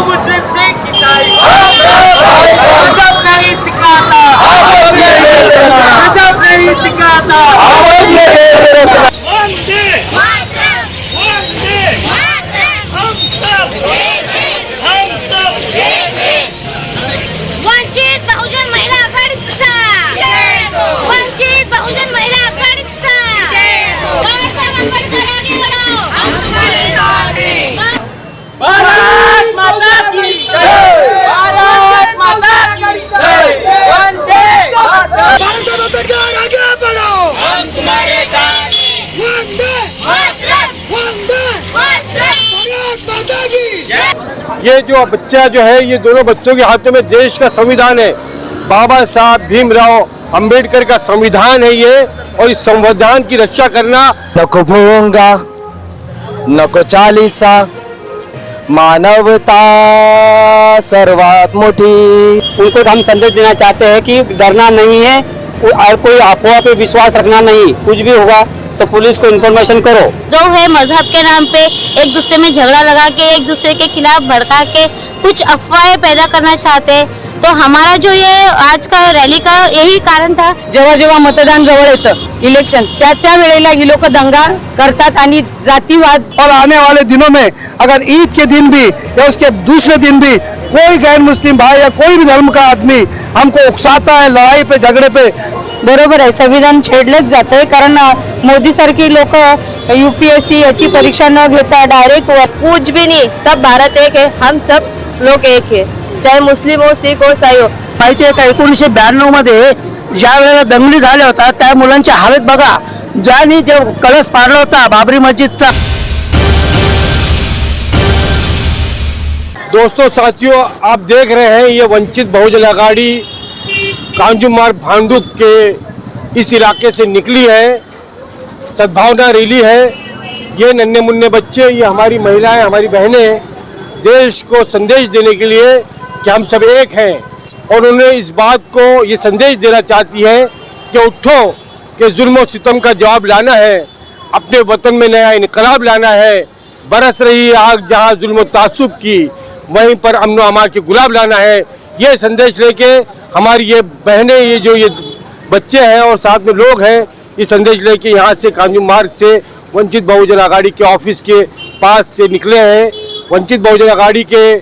मुस्लिम सिख ईसाई मजहब नहीं सिखाता, मजहब नहीं सिखाता। वंदे मातरम, वंदे मातरम, हम सब वंचित बहुजन महिला आघाडीचा, वंचित बहुजन महिला आघाडीचा, बाळासाहेब आंबेडकर आगे बढ़ो, हम तुम्हारे साथ हैं। भारत माता की जय, भारत माता की जय, वंदे मातरम। बाळासाहेब आंबेडकर आगे बढ़ो, हम तुम्हारे साथ हैं। वंदे मातरम, वंदे मातरम। भारत माता की ये जो बच्चा जो है, ये दोनों बच्चों के हाथों में देश का संविधान है, बाबा साहब भीमराव अंबेडकर का संविधान है ये, और इस संविधान की रक्षा करना। नको भोंगा नको चालीसा, मानवता सर्वात मोठी। उनको हम संदेश देना चाहते हैं कि डरना नहीं है और कोई अफवाह पे विश्वास रखना नहीं, कुछ भी होगा तो पुलिस को इन्फॉर्मेशन करो। जो है मजहब के नाम पे एक दूसरे में झगड़ा लगा के, एक दूसरे के खिलाफ भड़का के कुछ अफवाहें पैदा करना चाहते हैं, तो हमारा जो ये आज का रैली का यही कारण था। जेव्हा जेव्हा मतदान जवळ येतं इलेक्शन, त्या वेळेला ही लोक दंगा करतात आणि जातीवाद। और आने वाले दिनों में अगर ईद के दिन भी या उसके दूसरे दिन भी कोई गैर मुस्लिम भाई या कोई भी धर्म का आदमी हमको उकसाता है लड़ाई पे झगड़े पे, बरोबर आहे, संविधान छेडलेच जात आहे। कारण मोदी सारखी लोक UPSC याची परीक्षा न घेता डायरेक्ट कुछ भी नहीं, सब भारत एक है, हम सब लोग एक है, चाहे मुस्लिम हो, सिख हो, ईसाई हो। माहिती आहे का 1992 मध्ये ज्या वेळेला दंगली झाल्या होत्या त्या मुलांची हालत बघा, ज्यांनी जो कलश पाडला होता बाबरी मस्जिदचा। दोस्तों साथियों, आप देख रहे हैं ये वंचित बहुजन आघाड़ी कांजूमार्ग भांडुप के इस इलाके से निकली है, सद्भावना रैली है। ये नन्हे मुन्ने बच्चे, ये हमारी महिलाएं, हमारी बहनें देश को संदेश देने के लिए कि हम सब एक हैं, और उन्हें इस बात को ये संदेश देना चाहती है कि उठो, कि जुल्म और सितम का जवाब लाना है, अपने वतन में नया इनकलाब लाना है। बरस रही आग जहाँ जुल्म और तासुब की, वहीं पर अमन व अमान के गुलाब लाना है। ये संदेश लेके हमारी ये बहनें, ये बच्चे हैं और साथ में लोग हैं, ये संदेश लेके यहाँ से कांजूम मार्ग से वंचित बहुजन आघाड़ी के ऑफिस के पास से निकले हैं। वंचित बहुजन आघाड़ी के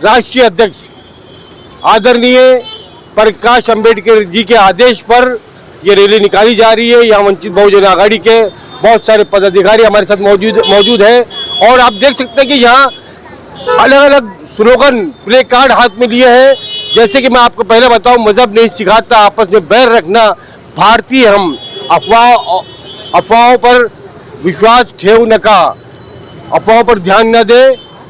राष्ट्रीय अध्यक्ष आदरणीय प्रकाश अंबेडकर जी के आदेश पर ये रैली निकाली जा रही है। यहाँ वंचित बहुजन आघाड़ी के बहुत सारे पदाधिकारी हमारे साथ मौजूद है, और आप देख सकते हैं कि यहाँ अलग अलग स्लोगन प्ले कार्ड हाथ में लिए हैं। जैसे कि मैं आपको पहले बताऊं, मजहब नहीं सिखाता, आपस में बैर रखना, भारतीय हम, अफवाहों पर विश्वास ठेव नका, अफवाहों पर ध्यान न दे,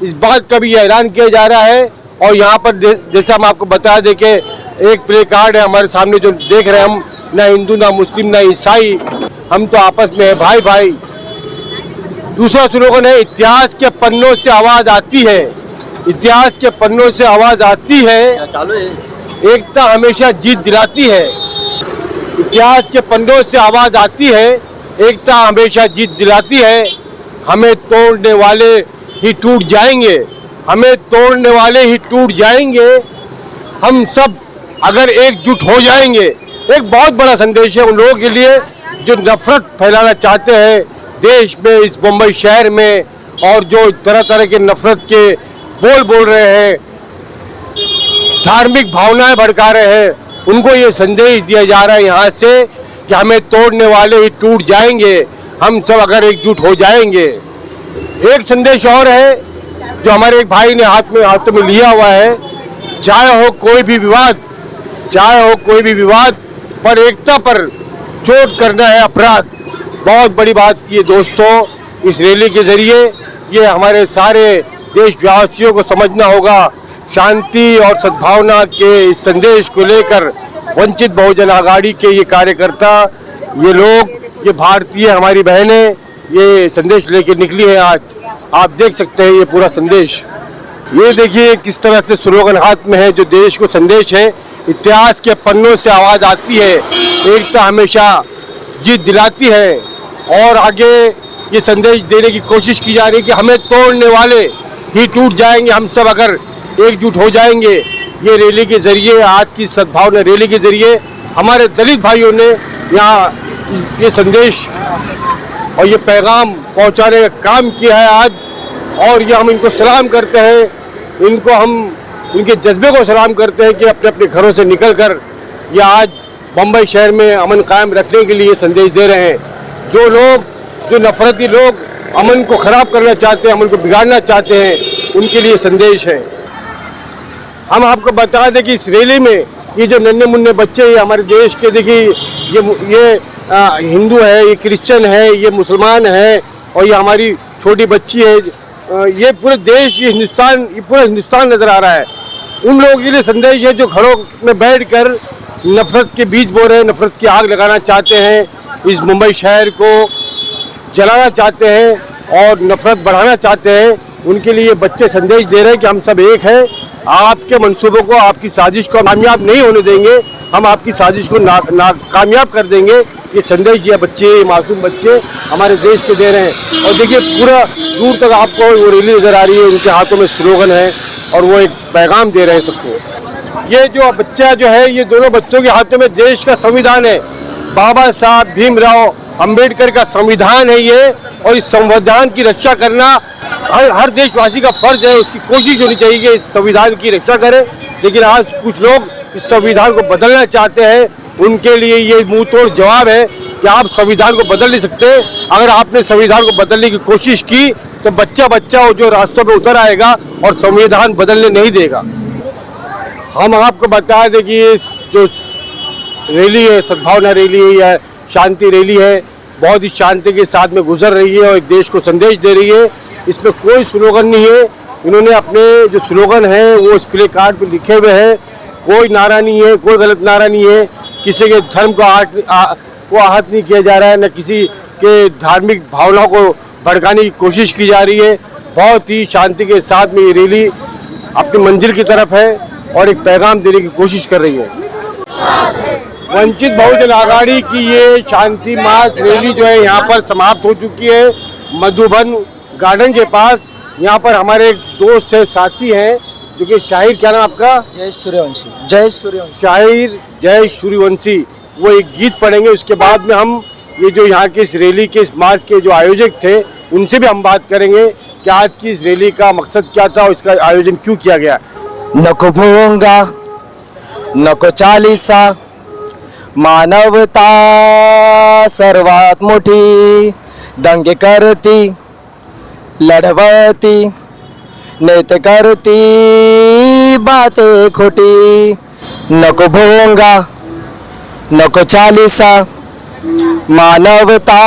इस बात का भी ऐलान किया जा रहा है। और यहाँ पर जैसा हम आपको बता दें कि एक प्ले कार्ड है हमारे सामने जो देख रहे हैं हम, ना हिंदू ना मुस्लिम ना ईसाई, हम तो आपस में है भाई भाई। दूसरा स्लोगन है, इतिहास के पन्नों से आवाज आती है, इतिहास के पन्नों से आवाज आती है, एकता हमेशा जीत दिलाती है। इतिहास के पन्नों से आवाज आती है, एकता हमेशा जीत दिलाती है। हमें तोड़ने वाले ही टूट जाएंगे, हमें तोड़ने वाले ही टूट जाएंगे, हम सब अगर एकजुट हो जाएंगे। एक बहुत बड़ा संदेश है उन लोगों के लिए जो नफरत फैलाना चाहते हैं देश में, इस मुंबई शहर में, और जो तरह तरह के नफरत के बोल रहे हैं, धार्मिक भावनाएं भड़का रहे हैं। उनको ये संदेश दिया जा रहा है यहाँ से कि हमें तोड़ने वाले ही टूट जाएंगे, हम सब अगर एकजुट हो जाएंगे। एक संदेश और है जो हमारे एक भाई ने हाथों में लिया हुआ है, चाहे हो कोई भी विवाद, चाहे हो कोई भी विवाद, पर एकता पर चोट करना है अपराध। बहुत बड़ी बात ये दोस्तों, इस रैली के जरिए ये हमारे सारे देशवासियों को समझना होगा। शांति और सद्भावना के इस संदेश को लेकर वंचित बहुजन आघाड़ी के ये कार्यकर्ता, ये लोग, ये भारतीय हमारी बहनें ये संदेश लेके निकली है। आज आप देख सकते हैं ये पूरा संदेश, ये देखिए किस तरह से स्लोगन हाथ में है जो देश को संदेश है। इतिहास के पन्नों से आवाज आती है, एकता हमेशा जीत दिलाती है। और आगे ये संदेश देने की कोशिश की जा रही है कि हमें तोड़ने वाले ही टूट जाएंगे, हम सब अगर एकजुट हो जाएंगे। ये रैली के जरिए, आज की सद्भावना रैली के जरिए हमारे दलित भाइयों ने यहाँ ये संदेश और ये पैगाम पहुँचाने का काम किया है आज, और ये हम इनको सलाम करते हैं। इनको हम उनके जज्बे को सलाम करते हैं कि अपने अपने घरों से निकलकर ये आज बम्बई शहर में अमन कायम रखने के लिए संदेश दे रहे हैं। जो नफरती लोग अमन को ख़राब करना चाहते हैं, अमन को बिगाड़ना चाहते हैं, उनके लिए संदेश है। हम आपको बता दें कि इस रैली में ये जो नन्हे मुन्ने बच्चे, ये हमारे देश के, देखिए ये हिंदू है, ये क्रिश्चियन है, ये मुसलमान है, और ये हमारी छोटी बच्ची है। ये पूरे देश, ये पूरा हिंदुस्तान नज़र आ रहा है। उन लोगों के लिए संदेश है जो घरों में बैठकर नफरत के बीज बो रहे हैं, नफरत की आग लगाना चाहते हैं, इस मुंबई शहर को जलाना चाहते हैं और नफरत बढ़ाना चाहते हैं। उनके लिए बच्चे संदेश दे रहे हैं कि हम सब एक हैं, आपके मंसूबों को, आपकी साजिश को कामयाब नहीं होने देंगे, हम आपकी साजिश को कामयाब कर देंगे। ये संदेश ये बच्चे, ये मासूम बच्चे हमारे देश के दे रहे हैं। और देखिए पूरा दूर तक आपको वो रैली नज़र आ रही है, उनके हाथों में स्लोगन है और वो एक पैगाम दे रहे हैं सबको। ये जो बच्चा जो है, ये दोनों बच्चों के हाथों में देश का संविधान है, बाबा साहब भीमराव अंबेडकर का संविधान है ये, और इस संविधान की रक्षा करना हर देशवासी का फर्ज है। उसकी कोशिश होनी चाहिए कि इस संविधान की रक्षा करें। लेकिन आज कुछ लोग इस संविधान को बदलना चाहते हैं, उनके लिए ये मुंह तोड़ जवाब है कि आप संविधान को बदल नहीं सकते। अगर आपने संविधान को बदलने की कोशिश की तो बच्चा जो रास्तों पे उतर आएगा और संविधान बदलने नहीं देगा। हम आपको बता दें कि ये जो रैली है, सद्भावना रैली है या शांति रैली है, बहुत ही शांति के साथ में गुजर रही है और देश को संदेश दे रही है। इसमें कोई स्लोगन नहीं है। इन्होंने अपने जो स्लोगन है वो इस प्ले कार्ड पर लिखे हुए हैं। कोई नारा नहीं है, कोई गलत नारा नहीं है, किसी के धर्म को आहत नहीं किया जा रहा है, न किसी के धार्मिक भावनाओं को भड़काने की कोशिश की जा रही है। बहुत ही शांति के साथ में ये रैली अपनी मंजिल की तरफ है और एक पैगाम देने की कोशिश कर रही है। वंचित बहुजन आघाड़ी की ये शांति मार्च रैली जो है यहाँ पर समाप्त हो चुकी है। मधुबन गार्डन के पास यहाँ पर हमारे एक दोस्त है, साथी हैं, जो कि शाहिर, क्या नाम आपका? जय सूर्यवंशी। जय सूर्यवंशी। शाहिर जय सूर्यवंशी। वो एक गीत पढ़ेंगे, उसके बाद में हम ये जो यहाँ की इस रैली के, इस मार्च के जो आयोजक थे, उनसे भी हम बात करेंगे कि आज की इस रैली का मकसद क्या था और इसका आयोजन क्यों किया गया। नको भोंगा नको चालीसा, मानवता सर्वात मोठी, दंगे करती लढवती, नेते करती बातें खोटी। नको भोंगा नको चालीसा, मानवता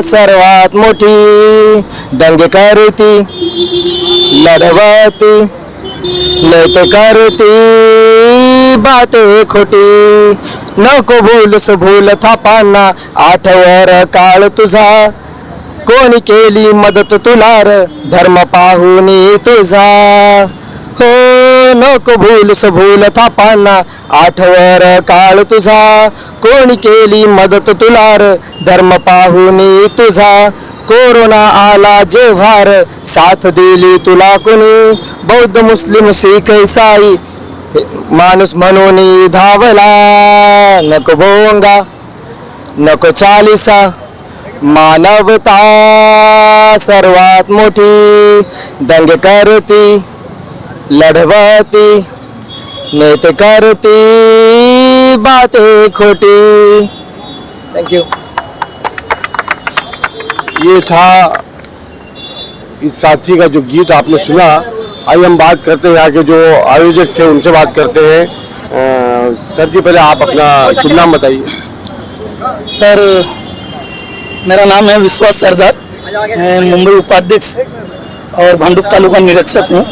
सर्वात मोठी, दंगे करती लढवती, नेते करती बातें खोटी। नको भूलस भूल थापांना, आठवर काळ तुझा, कोणी केली मदत तुला र, धर्म पाहुनी तुझा। हो नको भूलस भूल थापांना, आठवर काळ तुझा, कोणी केली मदत तुला र, धर्म पाहुनी तुझा। कोरोना आला जेव्हा र, साथ दिली तुला कोणी, बौद्ध मुस्लिम शीख ईसाई माणूस म्हणून धावला। नको भोंगा नको चालीसा, मानवता सर्वात मोठी, दंगे करती लढवती, नेते करती बातें खोटी। Thank you. ये था इस साथी का जो गीत आपने सुना। आइए हम बात करते हैं यहाँ के जो आयोजक थे, उनसे बात करते हैं। सर जी, पहले आप अपना शुभ नाम बताइए। सर, मेरा नाम है विश्वास सरदार, मैं मुंबई उपाध्यक्ष और भांडुप तालुका निरीक्षक हूँ।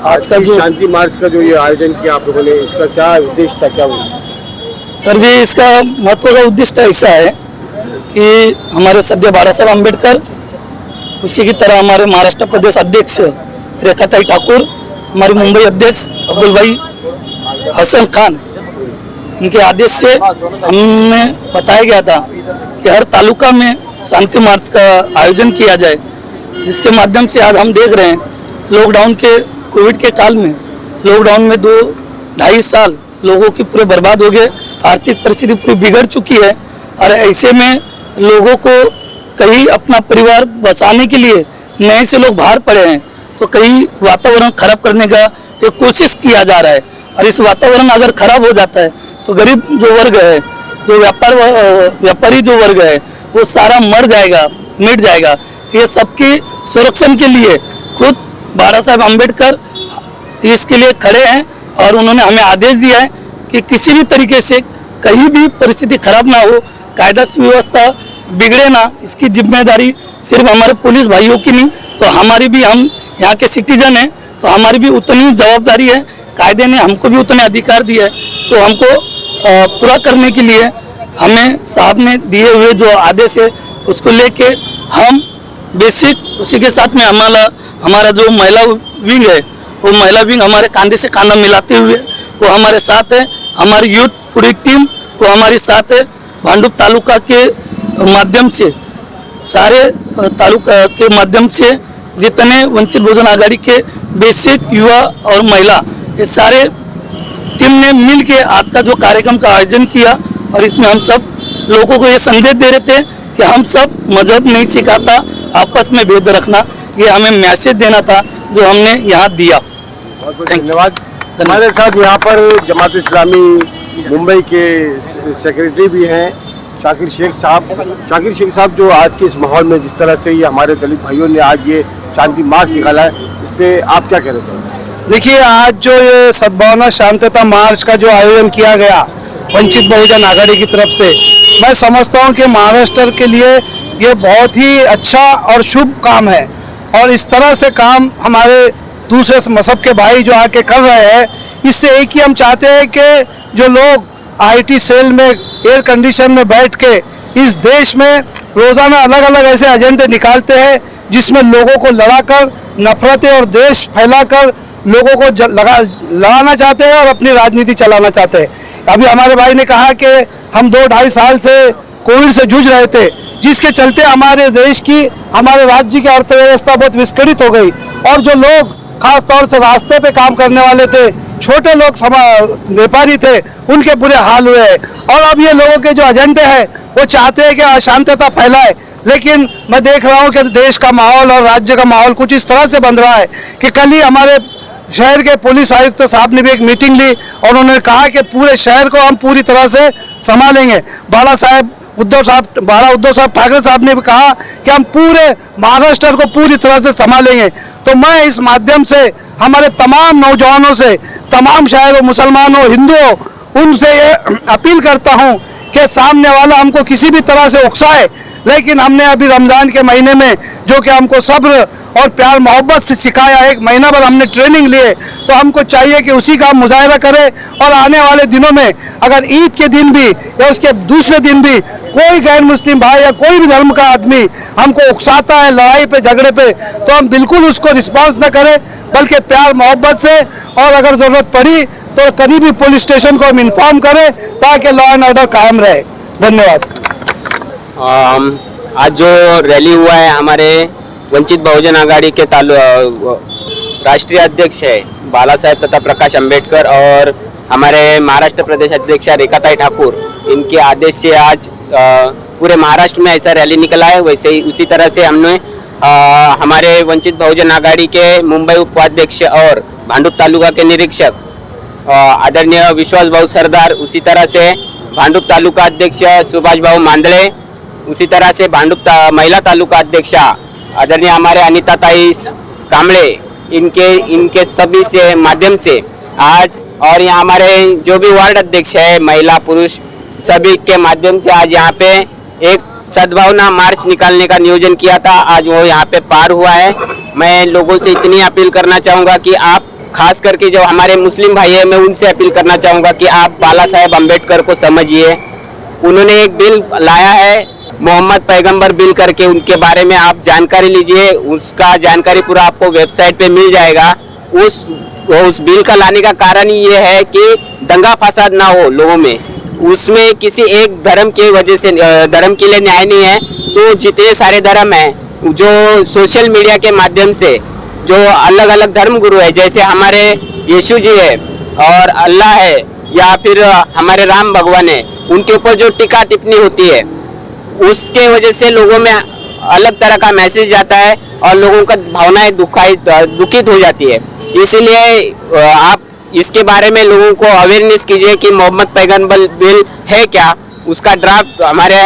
आज का जो शांति मार्च का जो ये आयोजन किया आप लोगों ने, इसका क्या उद्देश्य था, क्या हुआ? सर जी, इसका महत्व का उद्देश्य ऐसा है कि हमारे सद्य बाबा साहब अम्बेडकर, उसी की तरह हमारे महाराष्ट्र प्रदेश अध्यक्ष रेखाताई ठाकुर, हमारे मुंबई अध्यक्ष अब्दुल भाई हसन खान, इनके आदेश से हमें बताया गया था कि हर तालुका में शांति मार्च का आयोजन किया जाए, जिसके माध्यम से आज हम देख रहे हैं लॉकडाउन के कोविड के काल में लॉकडाउन में 2-2.5 साल लोगों की पूरे बर्बाद हो गए, आर्थिक परिस्थिति पूरी बिगड़ चुकी है और ऐसे में लोगों को कहीं अपना परिवार बचाने के लिए नए से लोग बाहर पड़े हैं, तो कहीं वातावरण खराब करने का एक कोशिश किया जा रहा है। और इस वातावरण अगर खराब हो जाता है तो गरीब जो वर्ग है, जो व्यापारी जो वर्ग है, वो सारा मर जाएगा, मिट जाएगा। तो ये सबके संरक्षण के लिए खुद बाबा साहेब अम्बेडकर इसके लिए खड़े हैं और उन्होंने हमें आदेश दिया है कि किसी भी तरीके से कहीं भी परिस्थिति खराब ना हो, कायदा सुव्यवस्था बिगड़े ना, इसकी जिम्मेदारी सिर्फ हमारे पुलिस भाइयों की नहीं, तो हमारी भी, हम यहाँ के सिटीजन हैं तो हमारी भी उतनी जवाबदारी है। कायदे ने हमको भी उतने अधिकार दिए हैं, तो हमको पूरा करने के लिए हमें साहब ने दिए हुए जो आदेश है उसको लेके हम बेसिक उसी के साथ में हमारा जो महिला विंग है, वो महिला विंग हमारे कांधे से कांधा मिलाते हुए वो हमारे साथ है। हमारी यूथ पूरी टीम वो हमारे साथ है। भांडुप तालुका के माध्यम से, सारे तालुका के माध्यम से जितने वंचित बहुजन आघाड़ी के बेसिक युवा और महिला, ये सारे टीम ने मिल के आज का जो कार्यक्रम का आयोजन किया और इसमें हम सब लोगों को ये संदेश दे रहे थे कि हम सब मजहब नहीं सिखाता, आपस में भेद रखना, ये हमें मैसेज देना था जो हमने यहाँ दिया। बहुत बहुत धन्यवाद। हमारे साथ यहाँ पर जमात इस्लामी मुंबई के सेक्रेटरी भी हैं शाकिर शेख साहब। शाकिर शेख साहब, जो आज के इस माहौल में जिस तरह से ये हमारे दलित भाइयों ने आज ये शांति मार्च निकाला है, इस पर आप क्या कहना चाहेंगे? देखिए, आज जो ये सद्भावना शांतता मार्च का जो आयोजन किया गया वंचित बहुजन आघाड़ी की तरफ से, मैं समझता हूँ कि महाराष्ट्र के लिए ये बहुत ही अच्छा और शुभ काम है। और इस तरह से काम हमारे दूसरे मजहब के भाई जो आके कर रहे हैं, इससे एक ही हम चाहते हैं कि जो लोग आईटी सेल में एयर कंडीशन में बैठ के इस देश में रोज़ाना अलग अलग ऐसे एजेंडे निकालते हैं जिसमें लोगों को लड़ाकर, नफरतें और देश फैलाकर लोगों को लड़ाना चाहते हैं और अपनी राजनीति चलाना चाहते हैं। अभी हमारे भाई ने कहा कि हम 2-2.5 साल से कोविड से जूझ रहे थे, जिसके चलते हमारे देश की, हमारे राज्य की अर्थव्यवस्था बहुत विस्कड़ित हो गई और जो लोग खास तौर से रास्ते पे काम करने वाले थे, छोटे लोग व्यापारी थे, उनके बुरे हाल हुए हैं। और अब ये लोगों के जो एजेंडे हैं वो चाहते हैं कि अशांतता फैलाए, लेकिन मैं देख रहा हूँ कि देश का माहौल और राज्य का माहौल कुछ इस तरह से बन रहा है कि कल ही हमारे शहर के पुलिस आयुक्त साहब ने भी एक मीटिंग ली और उन्होंने कहा कि पूरे शहर को हम पूरी तरह से संभालेंगे। बाला उद्धव साहब ठाकरे साहब ने भी कहा कि हम पूरे महाराष्ट्र को पूरी तरह से संभालेंगे। तो मैं इस माध्यम से हमारे तमाम नौजवानों से, तमाम शायद मुसलमान हो, हिंदू हो, उनसे ये अपील करता हूँ कि सामने वाला हमको किसी भी तरह से उकसाए, लेकिन हमने अभी रमज़ान के महीने में जो कि हमको सब्र और प्यार मोहब्बत से सिखाया, 1 महीना भर हमने ट्रेनिंग लिए, तो हमको चाहिए कि उसी का मुजाहरा करें। और आने वाले दिनों में अगर ईद के दिन भी या उसके दूसरे दिन भी कोई गैर मुस्लिम भाई या कोई भी धर्म का आदमी हमको उकसाता है लड़ाई पे, झगड़े पे, तो हम बिल्कुल उसको रिस्पॉन्स न करें, बल्कि प्यार मोहब्बत से, और अगर ज़रूरत पड़ी तो करीबी पुलिस स्टेशन को हम इन्फॉर्म करें ताकि लॉ एंड ऑर्डर कायम रहे। धन्यवाद। आज जो रैली हुआ है, हमारे वंचित बहुजन आघाड़ी के राष्ट्रीय अध्यक्ष है बाला साहेब तथा प्रकाश अंबेडकर और हमारे महाराष्ट्र प्रदेश अध्यक्ष रेखाताई ठाकुर, इनके आदेश से आज पूरे महाराष्ट्र में ऐसा रैली निकला है। वैसे ही उसी तरह से हमने हमारे वंचित बहुजन आघाड़ी के मुंबई उपाध्यक्ष और भांडुप तालुका के निरीक्षक आदरणीय विश्वास भाऊ सरदार, उसी तरह से भांडुप तालुका अध्यक्ष सुभाष भाऊ मांदले, उसी तरह से भांडुप महिला तालुका अध्यक्षा आदरणीय हमारे अनिता ताई कामड़े, इनके सभी से माध्यम से आज, और यहाँ हमारे जो भी वार्ड अध्यक्ष है, महिला पुरुष सभी के माध्यम से आज यहाँ पे एक सद्भावना मार्च निकालने का नियोजन किया था। आज वो यहाँ पे पार हुआ है। मैं लोगों से इतनी अपील करना चाहूँगा कि आप, खास करके जो हमारे मुस्लिम भाई है, मैं उनसे अपील करना चाहूँगा कि आप बाला साहेब अम्बेडकर को समझिए। उन्होंने एक बिल लाया है मोहम्मद पैगंबर बिल करके, उनके बारे में आप जानकारी लीजिए। उसका जानकारी पूरा आपको वेबसाइट पे मिल जाएगा। उस बिल का लाने का कारण ये है कि दंगा फसाद ना हो लोगों में। उसमें किसी एक धर्म के वजह से, धर्म के लिए न्याय नहीं है। तो जितने सारे धर्म हैं जो सोशल मीडिया के माध्यम से जो अलग अलग धर्म गुरु है, जैसे हमारे यीशु जी है और अल्लाह है या फिर हमारे राम भगवान है, उनके ऊपर जो टीका टिप्पणी होती है उसके वजह से लोगों में अलग तरह का मैसेज जाता है और लोगों का भावनाएं दुखित हो जाती है। इसीलिए आप इसके बारे में लोगों को अवेयरनेस कीजिए कि मोहम्मद पैगंबर बिल है क्या, उसका ड्राफ्ट हमारे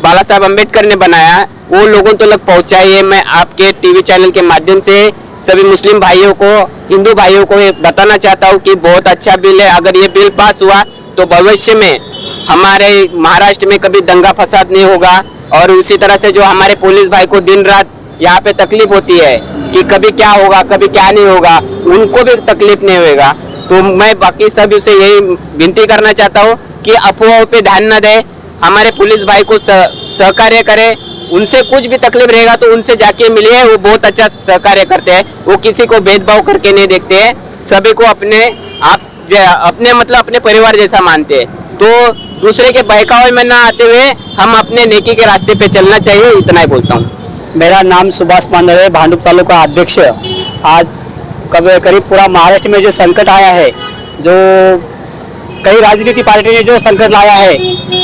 बाला साहब अम्बेडकर ने बनाया है, वो लोगों तक पहुंचाइए। मैं आपके टीवी चैनल के माध्यम से सभी मुस्लिम भाइयों को, हिंदू भाइयों को बताना चाहता हूँ कि बहुत अच्छा बिल है। अगर ये बिल पास हुआ तो भविष्य में हमारे महाराष्ट्र में कभी दंगा फसाद नहीं होगा। और उसी तरह से जो हमारे पुलिस भाई को दिन रात यहाँ पे तकलीफ होती है कि कभी क्या होगा कभी क्या नहीं होगा, उनको भी तकलीफ नहीं होगा। तो मैं बाकी सभी से यही विनती करना चाहता हूँ कि अफवाहों पे ध्यान न दें, हमारे पुलिस भाई को सहकार्य करें। उनसे कुछ भी तकलीफ रहेगा तो उनसे जाके मिलिए, वो बहुत अच्छा सहकार्य करते हैं। वो किसी को भेदभाव करके नहीं देखते हैं, सभी को अपने मतलब अपने परिवार जैसा मानते हैं। तो दूसरे के बहकावे में ना आते हुए हम अपने नेकी के रास्ते पे चलना चाहिए, इतना ही बोलता हूँ। मेरा नाम सुभाष मांडवे, भांडुप तालुका अध्यक्ष। आज करीब पूरा महाराष्ट्र में जो संकट आया है, जो कई राजनीतिक पार्टी ने जो संकट लाया है,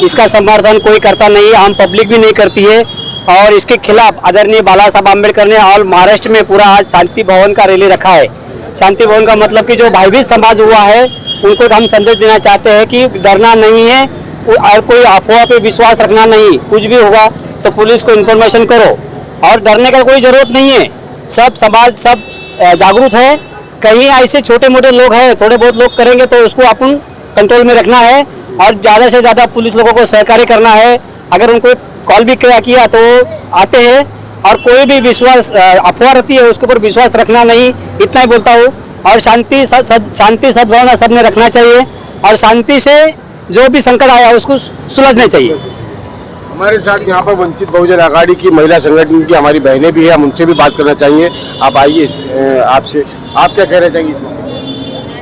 इसका समर्थन कोई करता नहीं है, आम पब्लिक भी नहीं करती है। और इसके खिलाफ आदरणीय बाला साहब आम्बेडकर ने और महाराष्ट्र में पूरा आज शांति भवन का रैली रखा है। शांति भवन का मतलब कि जो भयभीत समाज हुआ है उनको हम संदेश देना चाहते हैं कि डरना नहीं है और कोई अफवाह पे विश्वास रखना नहीं। कुछ भी होगा तो पुलिस को इन्फॉर्मेशन करो और डरने का कोई ज़रूरत नहीं है। सब समाज सब जागरूक है। कहीं ऐसे छोटे मोटे लोग हैं, थोड़े बहुत लोग करेंगे तो उसको अपन कंट्रोल में रखना है और ज़्यादा से ज़्यादा पुलिस लोगों को सहकार्य करना है। अगर उनको कॉल भी किया तो आते हैं और कोई भी विश्वास अफवाह रहती है उसके ऊपर विश्वास रखना नहीं, इतना ही बोलता हूँ। और शांति सद्भावना सबने रखना चाहिए और शांति से जो भी संकट आया उसको सुलझना चाहिए। हमारे साथ यहाँ पर वंचित बहुजन आघाड़ी की महिला संगठन की हमारी बहनें भी है, हम उनसे भी बात करना चाहिए। आप आइए, आपसे आप क्या कहना चाहेंगे इसमें?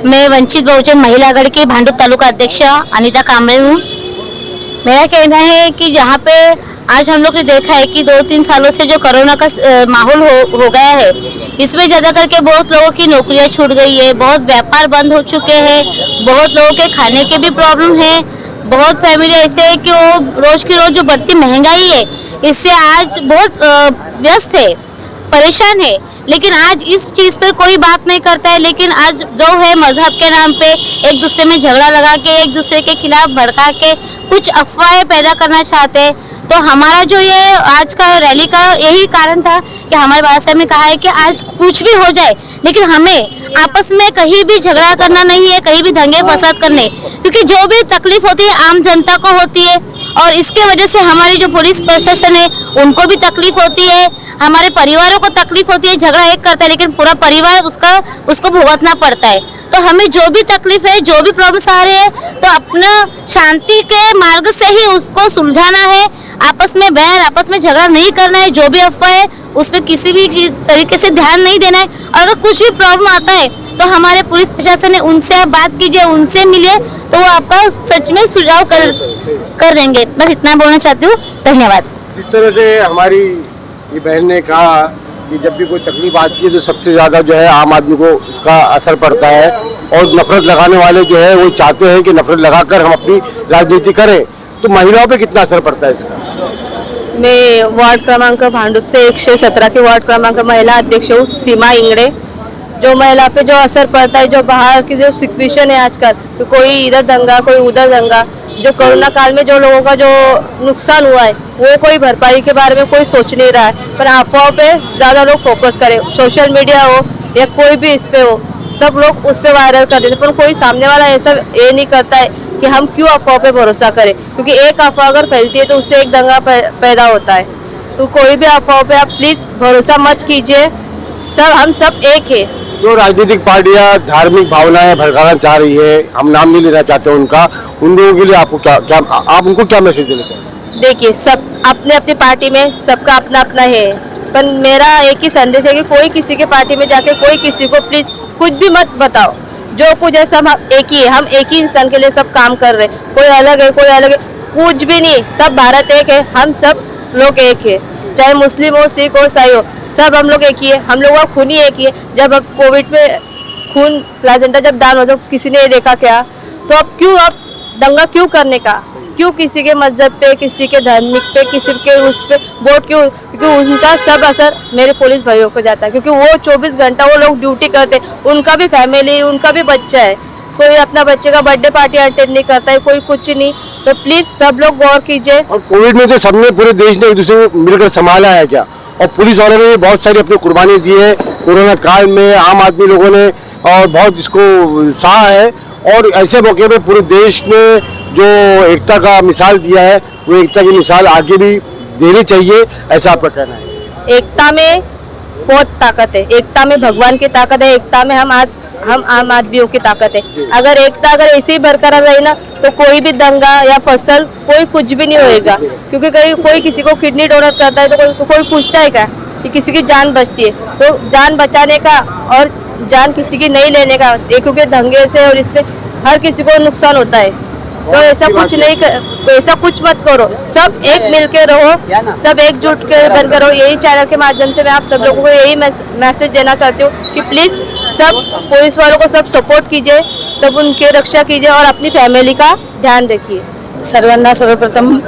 मैं वंचित बहुजन महिला आघाड़ी की भांडुप तालुका अध्यक्ष अनीता कामरे हूँ। मेरा कहना है कि यहाँ पे आज हम लोग ने देखा है कि 2-3 सालों से जो कोरोना का माहौल हो गया है, इसमें ज़्यादा करके बहुत लोगों की नौकरियां छूट गई है, बहुत व्यापार बंद हो चुके हैं, बहुत लोगों के खाने के भी प्रॉब्लम है। बहुत फैमिली ऐसे है कि वो रोज़ की रोज़ जो बढ़ती महंगाई है इससे आज बहुत व्यस्त है, परेशान है। लेकिन आज इस चीज़ पर कोई बात नहीं करता है। लेकिन आज जो है मजहब के नाम पे एक दूसरे में झगड़ा लगा के, एक दूसरे के खिलाफ भड़का के कुछ अफवाहें पैदा करना चाहते हैं। तो हमारा जो ये आज का रैली का यही कारण था कि हमारे बाबा साहब ने कहा है कि आज कुछ भी हो जाए लेकिन हमें आपस में कहीं भी झगड़ा करना नहीं है, कहीं भी दंगे फसाद करने, क्योंकि जो भी तकलीफ होती है आम जनता को होती है और इसके वजह से हमारी जो पुलिस प्रशासन है उनको भी तकलीफ होती है, हमारे परिवारों को तकलीफ होती है। झगड़ा एक करता है लेकिन पूरा परिवार उसको भुगतना पड़ता है। तो हमें जो भी तकलीफ है, जो भी प्रॉब्लम्स आ रहे हैं, तो अपना शांति के मार्ग से ही उसको सुलझाना है। आपस में बैर, आपस में झगड़ा नहीं करना है। जो भी अफवाह है उसमें किसी भी तरीके से ध्यान नहीं देना है। और अगर कुछ भी प्रॉब्लम आता है तो हमारे पुलिस प्रशासन है, उनसे आप बात कीजिए, उनसे मिलिए, तो वो आपका सच में सुझाव कर देंगे। बस इतना बोलना चाहती हूँ। धन्यवाद। जिस तरह से हमारी ये बहन ने कहा कि जब भी कोई तकलीफ आती है तो सबसे ज़्यादा जो है आम आदमी को उसका असर पड़ता है और नफरत लगाने वाले जो है वो चाहते हैं कि नफरत लगाकर हम अपनी राजनीति करें। तो महिलाओं पे कितना असर पड़ता है इसका? मैं वार्ड क्रमांक भांडुप से 117 के वार्ड क्रमांक महिला अध्यक्ष हूँ, सीमा इंगड़े। जो महिला पे जो असर पड़ता है, जो बाहर की जो सिचुएशन है आजकल, तो कोई इधर दंगा कोई उधर दंगा, जो कोरोना काल में जो लोगों का जो नुकसान हुआ है वो कोई भरपाई के बारे में कोई सोच नहीं रहा है। पर अफवाह पे ज़्यादा लोग फोकस करें, सोशल मीडिया हो या कोई भी इस पे हो, सब लोग उस पर वायरल कर देते, पर कोई सामने वाला ऐसा ये नहीं करता है कि हम क्यों अफवाह पे भरोसा करें, क्योंकि एक अफवाह अगर फैलती है तो उससे एक दंगा पैदा होता है। तो कोई भी अफवाह पे आप प्लीज़ भरोसा मत कीजिए। हम सब एक है। जो राजनीतिक पार्टियां धार्मिक भावनाएं भड़काना चाह रही है, हम नाम नहीं लेना चाहते उनका, उन लोगों के लिए आपको आप उनको क्या मैसेज देना चाहेंगे? देखिए, सब अपने अपनी पार्टी में सबका अपना अपना है, पर मेरा एक ही संदेश है कि कोई किसी के पार्टी में जाके कोई किसी को प्लीज कुछ भी मत बताओ। जो कुछ है सब एक ही है, हम एक ही इंसान के लिए सब काम कर रहे हैं। कोई अलग है कोई अलग है, कुछ भी नहीं, सब भारत एक है, हम सब लोग एक है। चाहे मुस्लिम हो, सिख हो, ईसाई हो, सब हम लोग एक ही है, हम लोगों का खून ही एक ही है। जब अब कोविड में खून प्लाजेंटा जब दान हो तो किसी ने ये देखा क्या, तो अब दंगा क्यों करने का, क्यों किसी के मजहब पे, किसी के धार्मिक पे, किसी के उस पे वोट क्यों, क्योंकि उनका सब असर मेरे पुलिस भाइयों को जाता है, क्योंकि वो 24 घंटा वो लोग ड्यूटी करते, उनका भी फैमिली, उनका भी बच्चा है, कोई अपना बच्चे का बर्थडे पार्टी अटेंड नहीं करता है, कोई कुछ नहीं, तो प्लीज सब लोग गौर कीजिए। और कोविड में तो सबने पूरे देश ने एक दूसरे को मिलकर संभाला है क्या, और पुलिस वालों ने भी बहुत सारी अपनी कुर्बानी दी है कोरोना काल में, आम आदमी लोगों ने और बहुत इसको सहा है, और ऐसे मौके पे पूरे देश ने जो एकता का मिसाल दिया है वो एकता की मिसाल आगे भी देनी चाहिए, ऐसा आपका कहना है? एकता में बहुत ताकत है, एकता में भगवान की ताकत है, एकता में हम आम आदमियों की ताकत है। अगर एकता अगर ऐसे ही बरकरार रही ना तो कोई भी दंगा या फसल कोई कुछ भी नहीं होएगा, क्योंकि कहीं कोई किसी को किडनी डोनेट करता है तो कोई पूछता है क्या कि किसी की जान बचती है, तो जान बचाने का और जान किसी की नहीं लेने का, क्योंकि दंगे से और इसमें हर किसी को नुकसान होता है, तो ऐसा कुछ नहीं तो ऐसा कुछ मत करो, सब एक मिल के रहो, सब एकजुट के बनकर रहो। यही चैनल के माध्यम से मैं आप सब लोगों को यही मैसेज देना चाहती हूँ कि प्लीज सब पुलिस वालों को सब सपोर्ट कीजिए, सब उनकी रक्षा कीजिए और अपनी फॅमिली का ध्यान रखिए। सर्वांना सर्वप्रथम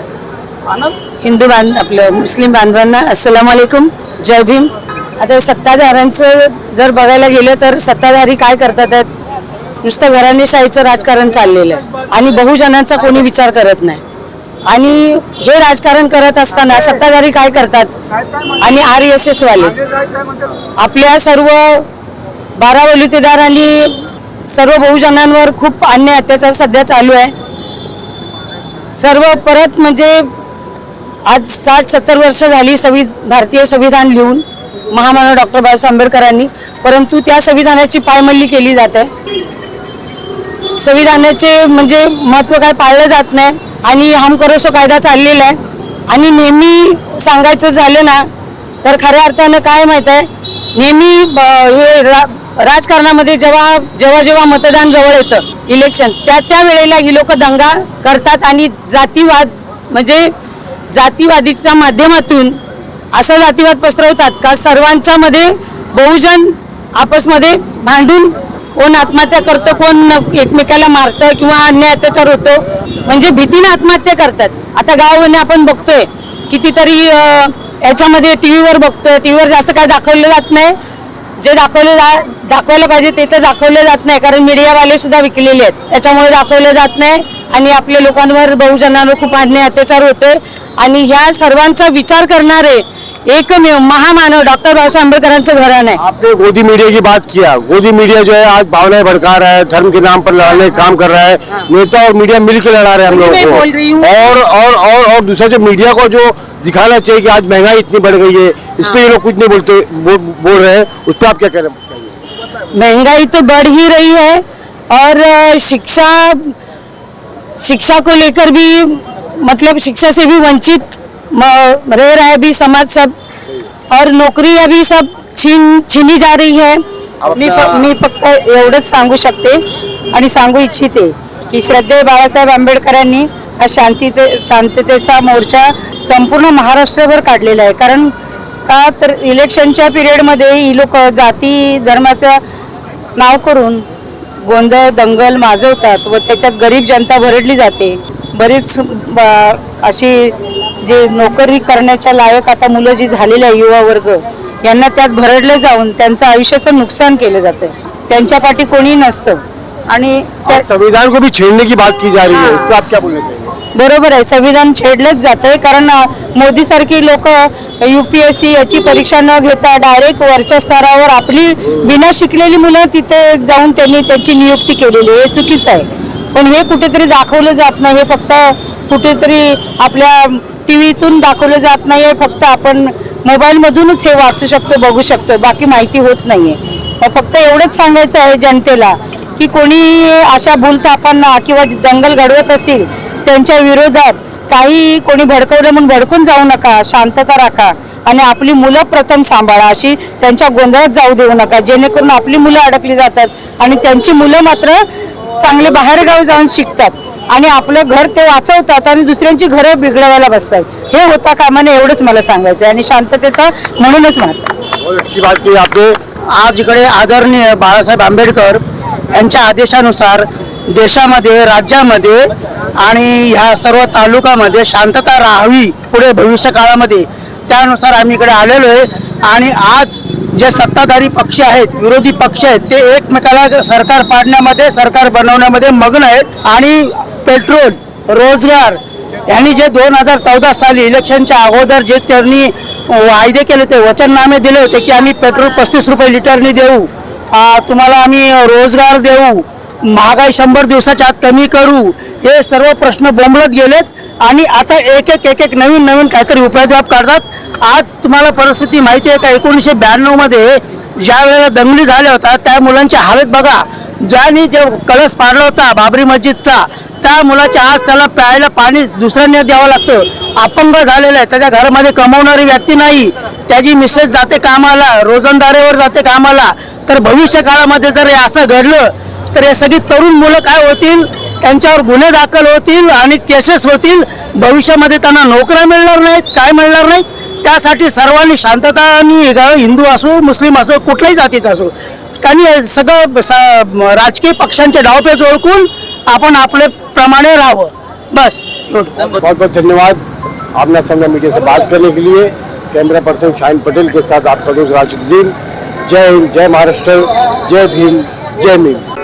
हिंदू आपल्या मुस्लिम बांधवांना अस्सलाम वालेकुम, जय भीम। आता सत्ताधाऱ्यांचं जर बघायला गेलं तर सत्ताधारी काय करतात आहेत, नुसतं घराणेशाहीचं राजकारण चाललेलं आहे आणि बहुजनांचा कोणी विचार करत नाही, आणि हे राजकारण करत असताना सत्ताधारी काय करतात आणि RSS वाले आपल्या सर्व 12 बलुतेदार आणि सर्व बहुजनांवर खूप अन्याय अत्याचार सध्या चालू आहे। सर्व परत म्हणजे आज 60-70 वर्ष झाली भारतीय संविधान लिहून महामानव डॉक्टर बाबासाहेब आंबेडकरांनी, परंतु त्या संविधानाची पायमल्ली केली जाते, संविधानाचे म्हणजे महत्त्व काय पाळलं जात नाही आणि हम करो सो कायदा चाललेला आहे। आणि नेहमी सांगायचं झालं ना तर खऱ्या अर्थानं काय माहित आहे, नेहमी हे राजकारणामध्ये जेव्हा मतदान जवळ येतं इलेक्शन, त्या वेळेला ही लोक दंगा करतात आणि जातीवाद म्हणजे जातीवादीच्या माध्यमातून असा जातीवाद पसरवतात का सर्वांच्या मध्ये बहुजन आपसमध्ये भांडून कोण आत्महत्या करतो, कोण एकमेकाला मारतं किंवा अन्याय अत्याचार होतो, म्हणजे भीतीने आत्महत्या करतात। आता गावाने आपण बघतोय कितीतरी याच्यामध्ये टीव्हीवर बघतोय, टीव्हीवर जास्त काय दाखवलं जात नाही, जे दाखवायला पाहिजे ते तर दाखवलं जात नाही, कारण मीडियावाले सुद्धा विकलेले आहेत, त्याच्यामुळे दाखवलं जात नाही आणि आपल्या लोकांवर बहुजनांवर खूप अन्याय अत्याचार होतोय। आणि ह्या सर्वांचा विचार करणारे एकमेव महामानव डॉक्टर बाबासाहेब आंबेडकरांचं घराणं है। आपने गोदी मीडिया की बात किया, गोदी मीडिया जो है आज भावनाएं भड़का रहा है, धर्म के नाम पर लड़ाने का काम कर रहा है, नेता और मीडिया मिलकर लड़ा रहे हैं हम लोगों को। और दूसरा जो मीडिया को जो दिखाना चाहिए कि आज महंगाई इतनी बढ़ गई है, इस पे ये लोग कुछ नहीं बोल रहे हैं, उस पर आप क्या कहना चाहिए? महंगाई तो बढ़ ही रही है और शिक्षा को लेकर भी मतलब शिक्षा से भी वंचित रह रहा है अभी समाज सब, और नौकरी अभी सब छीनी जा रही है। मी फक्त एवढंच सांगू शकते आणि सांगू इच्छिते की श्रद्धेय बाळासाहेब आंबेडकरांनी हा शांततेचा मोर्चा संपूर्ण महाराष्ट्रभर काढलेला आहे, कारण का तर इलेक्शनच्या पिरियडमध्ये ही लोक जाती धर्माचं नाव करून गोंधळ दंगल माजवतात व त्याच्यात गरीब जनता भरडली जाते। बरीच अशी जे नोकरी करण्याच्या लायक आता मुलं जी झालेली आहे युवा वर्ग, यांना त्यात भरडले जाऊन त्यांचं आयुष्याचं नुकसान केलं जातं, त्यांच्या पाठी कोणी नसतं आणि संविधान को भी छेड़ने की बात की जा रही है, इस पर आप क्या बोलना चाहिए? बरोबर आहे, संविधान छेडलंच जातंय, कारण मोदी सारखी लोक UPSC याची परीक्षा न घेता डायरेक्ट वरच्या स्तरावर आपली बिना शिकलेली मुलं तिथे जाऊन त्यांनी त्याची नियुक्ती केलेली आहे, हे चुकीचं आहे। पण हे कुठेतरी दाखवलं जात नाही, हे फक्त कुठेतरी आपल्या टीव्हीतून दाखवलं जात नाही, फक्त आपण मोबाईलमधूनच हे वाचू शकतो बघू शकतो, बाकी माहिती होत नाहीये। फक्त एवढंच सांगायचं आहे जनतेला की कोणी अशा भूलथापांना किंवा दंगल घडवत असतील त्यांच्या विरोधात काही कोणी भडकवलं म्हणून भडकून जाऊ नका, शांतता राखा आणि आपली मुलं प्रथम सांभाळा, अशी त्यांच्या गोंधळात जाऊ देऊ नका, जेणेकरून आपली मुलं अडकली जातात आणि त्यांची मुलं मात्र चांगले बाहेरगावी जाऊन शिकतात। आणि आपलं घर ते वाचवतात आणि दुसऱ्यांची घरं बिघडवायला बसतात। हे होता कामा नये एवढंच मला सांगायचं आहे आणि शांततेचा म्हणूनच मार्च। बहुत अच्छी बात की आपने। आज इकडे आदरणीय बाळासाहेब आंबेडकर यांच्या आदेशानुसार देशामध्ये राज्यामध्ये आणि ह्या सर्व तालुक्यामध्ये शांतता राहावी पुढे भविष्य काळामध्ये, त्यानुसार आम्ही इकडे आलेलो आहे। आणि आज जे सत्ताधारी पक्ष आहेत, विरोधी पक्ष आहेत, ते एकमेकाला सरकार पाडण्यामध्ये, सरकार बनवण्यामध्ये मग्न आहेत। आणि पेट्रोल, रोजगार यांनी जे 2014 साली इलेक्शनच्या अगोदर जे त्यांनी वायदे केले होते, वचननामे दिले होते की आम्ही पेट्रोल 35 रुपये लिटरनी देऊ, तुम्हाला आम्ही रोजगार देऊ, महागाई 100 दिवसाच्या आत कमी करू, हे सर्व प्रश्न बोंबलत गेलेत आणि आता एक एक नवीन काहीतरी उपाययोजना काढतात। आज तुम्हाला परिस्थिती माहिती आहे का, 1992 मध्ये ज्या वेळेला दंगली झाल्या होत्या त्या मुलांची हालत बघा। ज्यांनी जे कळस पाडला होता बाबरी मस्जिदचा, त्या मुलाच्या आज त्याला प्यायला पाणी दुसऱ्यांना द्यावं लागतं, अपंग झालेलं आहे, त्याच्या घरामध्ये कमवणारी व्यक्ती नाही, त्याची मिसेस जाते कामाला, रोजंदारीवर जाते कामाला। तर भविष्य काळामध्ये जर हे असं घडलं तर हे सगळी तरुण मुलं काय होतील, त्यांच्यावर गुन्हे दाखल होतील आणि केसेस होतील, भविष्यामध्ये त्यांना नोकऱ्या मिळणार नाहीत, काय मिळणार नाहीत। त्यासाठी सर्वांनी शांतता, आणि हिंदू असो मुस्लिम असो कुठल्याही जातीचा असो, त्यांनी सगळं राजकीय पक्षांचे डावपेच ओळखून आपण आपले प्रमाणे राहावं, बस एवढं। बहुत बहुत धन्यवाद आपने संगम मीडिया से बात करने के लिए। कैमरा पर्सन शाहीन पटेल के साथ आपका दोस्त राशिद। जय हिंद, जय महाराष्ट्र, जय भीम, जय मीम।